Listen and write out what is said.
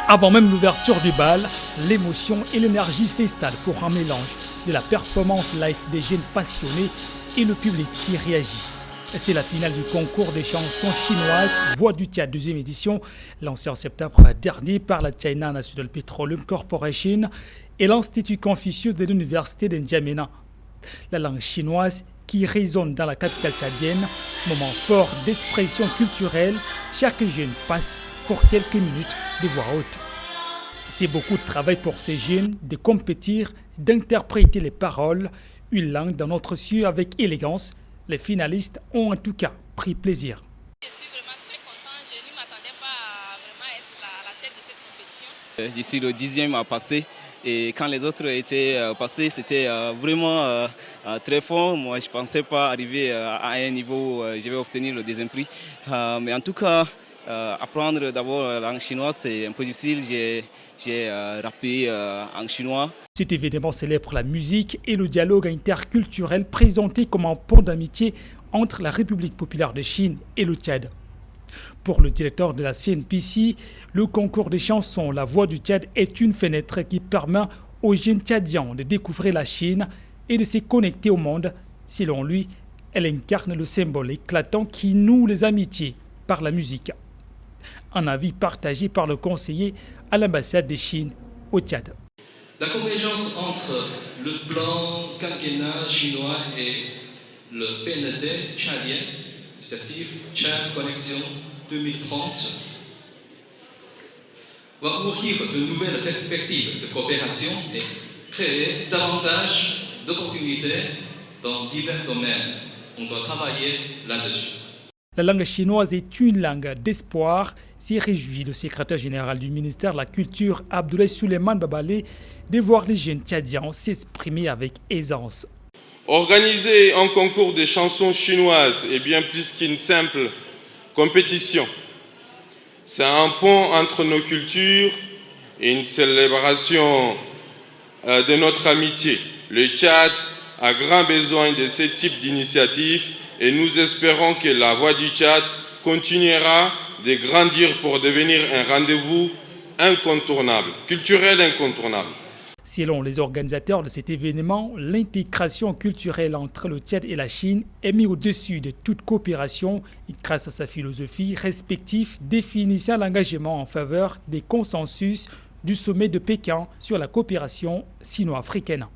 Avant même l'ouverture du bal, l'émotion et l'énergie s'installent pour un mélange de la performance live des jeunes passionnés et le public qui réagit. C'est la finale du concours des chansons chinoises Voix du Tchad deuxième édition, lancée en septembre dernier par la China National Petroleum Corporation et l'Institut Confucius de l'Université de N'Djamena. La langue chinoise qui résonne dans la capitale tchadienne, moment fort d'expression culturelle, chaque jeune passe pour quelques minutes de voix haute. C'est beaucoup de travail pour ces jeunes de compétir, d'interpréter les paroles, une langue dans notre cieux avec élégance. Les finalistes ont en tout cas pris plaisir. Je suis vraiment très content, je ne m'attendais pas à vraiment être à la tête de cette compétition. Je suis le 10e à passer et quand les autres étaient passés, c'était vraiment très fort. Moi, je ne pensais pas arriver à un niveau où je vais obtenir le deuxième prix. Mais en tout cas, apprendre d'abord la langue chinoise, c'est un peu difficile. J'ai rappé en chinois. Cet événement célèbre la musique et le dialogue interculturel présenté comme un pont d'amitié entre la République populaire de Chine et le Tchad. Pour le directeur de la CNPC, le concours des chansons La Voix du Tchad est une fenêtre qui permet aux jeunes Tchadiens de découvrir la Chine et de se connecter au monde. Selon lui, elle incarne le symbole éclatant qui noue les amitiés par la musique. Un avis partagé par le conseiller à l'ambassade de Chine au Tchad. La convergence entre le plan quinquennat chinois et le PND tchadien, c'est-à-dire Tchad Connexion 2030, va ouvrir de nouvelles perspectives de coopération et créer davantage d'opportunités dans divers domaines. On doit travailler là-dessus. La langue chinoise est une langue d'espoir, s'y réjouit le secrétaire général du ministère de la Culture, Abdoulaye Souleymane Babalé, de voir les jeunes tchadiens s'exprimer avec aisance. Organiser un concours de chansons chinoises est bien plus qu'une simple compétition. C'est un pont entre nos cultures et une célébration de notre amitié. Le Tchad a grand besoin de ce type d'initiative. Et nous espérons que la Voix du Tchad continuera de grandir pour devenir un rendez-vous incontournable, culturel incontournable. Selon les organisateurs de cet événement, l'intégration culturelle entre le Tchad et la Chine est mise au-dessus de toute coopération grâce à sa philosophie respective définissant l'engagement en faveur des consensus du sommet de Pékin sur la coopération sino-africaine.